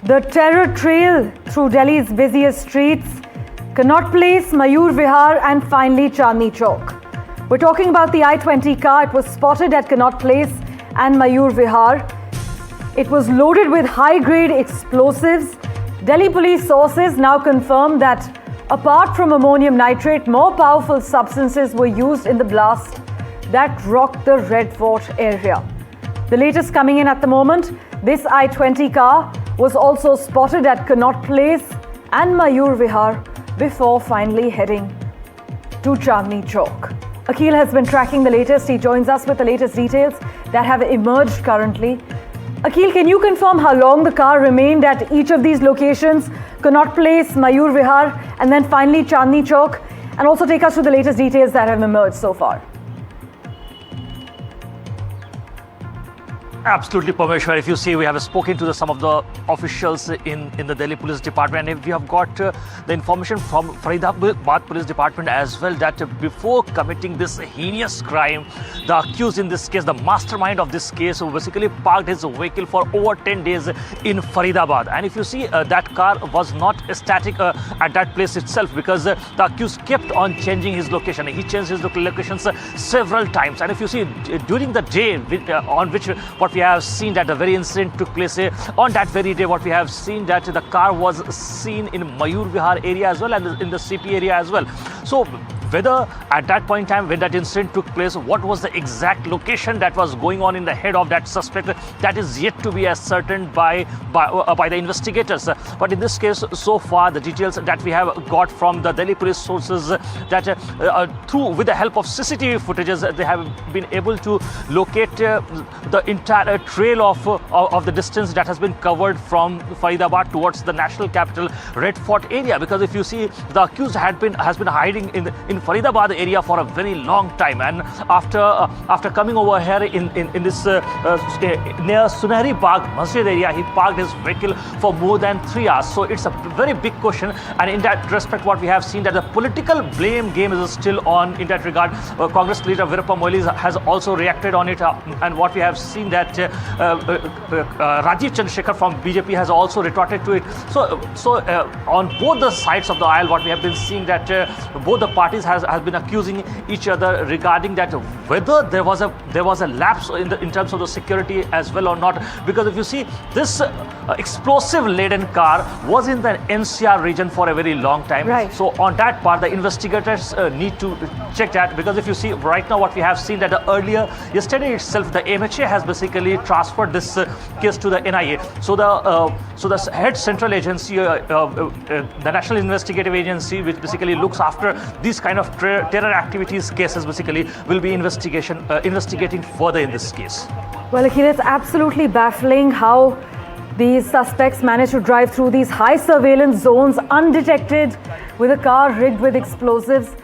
The terror trail through Delhi's busiest streets, Connaught Place, Mayur Vihar and finally Chandni Chowk. We're talking about the i-20 car. It was spotted at Connaught Place and Mayur Vihar. It was loaded with high-grade explosives. Delhi police sources now confirm that apart from ammonium nitrate, more powerful substances were used in the blast that rocked the Red Fort area. The latest coming in at the moment, this i-20 car was also spotted at Connaught Place and Mayur Vihar before finally heading to Chandni Chowk. Akhil has been tracking the latest. He joins us with the latest details that have emerged currently. Akhil, can you confirm how long the car remained at each of these locations, Connaught Place, Mayur Vihar, and then finally Chandni Chowk, and also take us through the latest details that have emerged so far? Absolutely, Parmeshwar. If you see, we have spoken to some of the officials in the Delhi Police Department, and we have got the information from Faridabad Police Department as well that before committing this heinous crime, the accused in this case, the mastermind of this case, basically parked his vehicle for over 10 days in Faridabad. And if you see, that car was not static at that place itself, because the accused kept on changing his location. He changed his locations several times. And if you see, during the day on which what we have seen that the very incident took place, on that very day what we have seen that the car was seen in Mayur Vihar area as well and in the CP area as well. So whether at that point in time when that incident took place, what was the exact location that was going on in the head of that suspect, that is yet to be ascertained by the investigators. But in this case, so far the details that we have got from the Delhi police sources that with the help of CCTV footages, they have been able to locate the entire trail of the distance that has been covered from Faridabad towards the national capital, Red Fort area. Because if you see, the accused has been hiding in Faridabad area for a very long time, and after coming over here in this near Sunehri Bagh Masjid area, he parked his vehicle for more than 3 hours. So it's a very big question, and in that respect what we have seen that the political blame game is still on in that regard. Congress leader Veerappa Moily has also reacted on it, and what we have seen that Rajiv Chandrasekhar from BJP has also retorted to it. So on both the sides of the aisle, what we have been seeing that both the parties has been accusing each other regarding that whether there was a lapse in terms of the security as well or not. Because if you see, this explosive-laden car was in the NCR region for a very long time. Right. So on that part, the investigators need to check that, because if you see right now what we have seen that yesterday itself, the MHA has basically transferred this case to the NIA. So the head central agency, the National Investigative Agency, which basically looks after these kind of terror activities cases, basically will be investigating further in this case. Well, Akhil, it's absolutely baffling how these suspects managed to drive through these high surveillance zones undetected with a car rigged with explosives.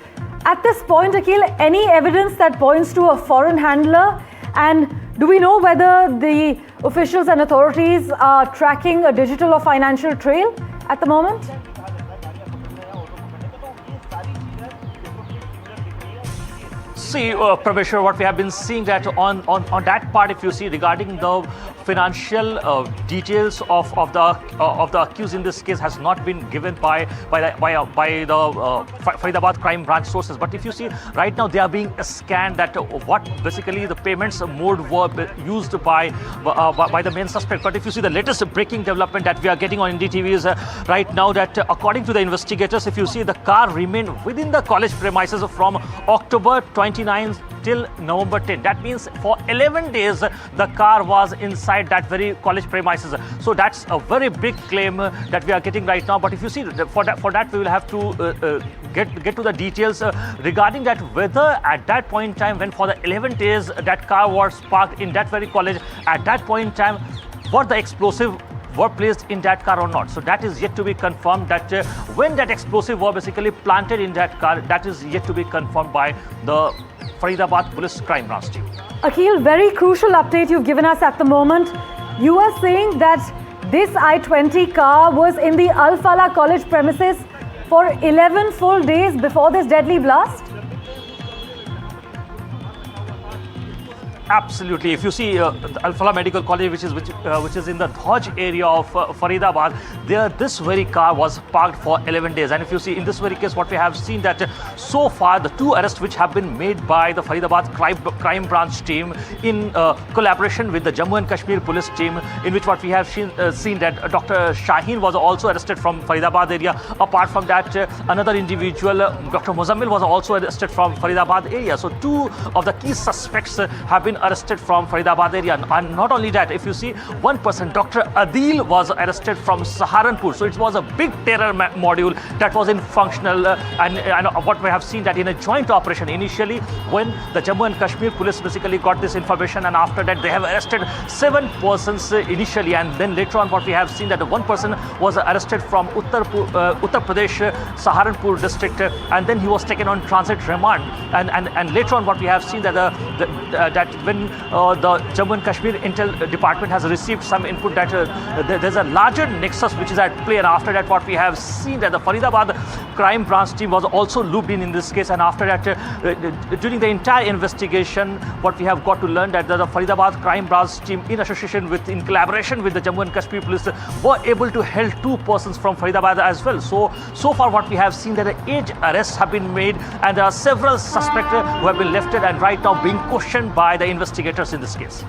At this point, Akhil, any evidence that points to a foreign handler? And do we know whether the officials and authorities are tracking a digital or financial trail at the moment? See, Parmeshwar, what we have been seeing that on that part, if you see regarding the financial details of the accused in this case has not been given by the Faridabad crime branch sources. But if you see right now, they are being scanned that what basically the payments mode were used by the main suspect. But if you see the latest breaking development that we are getting on NDTV is right now that according to the investigators, if you see, the car remained within the college premises from October 29 till November 10. That means for 11 days the car was inside that very college premises. So that's a very big claim that we are getting right now. But if you see, for that we will have to get to the details regarding that, whether at that point in time when for the 11 days that car was parked in that very college, at that point in time were the explosive were placed in that car or not. So that is yet to be confirmed, that when that explosive were basically planted in that car, that is yet to be confirmed by the Faridabad Police Crime Branch team. Akhil, very crucial update you've given us at the moment. You are saying that this i-20 car was in the Al Falah College premises for 11 full days before this deadly blast? Absolutely. If you see the Al-Falah Medical College, which is in the Dhaj area of Faridabad, there this very car was parked for 11 days. And if you see in this very case, what we have seen that so far the two arrests which have been made by the Faridabad crime branch team in collaboration with the Jammu and Kashmir police team, in which what we have seen that Dr. Shaheen was also arrested from Faridabad area. Apart from that, another individual, Dr. Muzammil, was also arrested from Faridabad area. So two of the key suspects have been arrested from Faridabad area. And not only that, if you see, one person, Dr. Adil, was arrested from Saharanpur. So it was a big terror module that was in functional. And what we have seen that in a joint operation initially, when the Jammu and Kashmir police basically got this information, and after that they have arrested 7 persons initially, and then later on what we have seen that one person was arrested from Uttar Pradesh, Saharanpur district, and then he was taken on transit remand. And later on what we have seen that that when the Jammu and Kashmir Intel Department has received some input that there's a larger nexus which is at play, and after that what we have seen that the Faridabad crime branch team was also looped in this case, and after that during the entire investigation what we have got to learn that the Faridabad crime branch team in collaboration with the Jammu and Kashmir police were able to hold 2 persons from Faridabad as well. So far what we have seen that 8 arrests have been made, and there are several suspects who have been lifted and right now being questioned by the investigators in this case.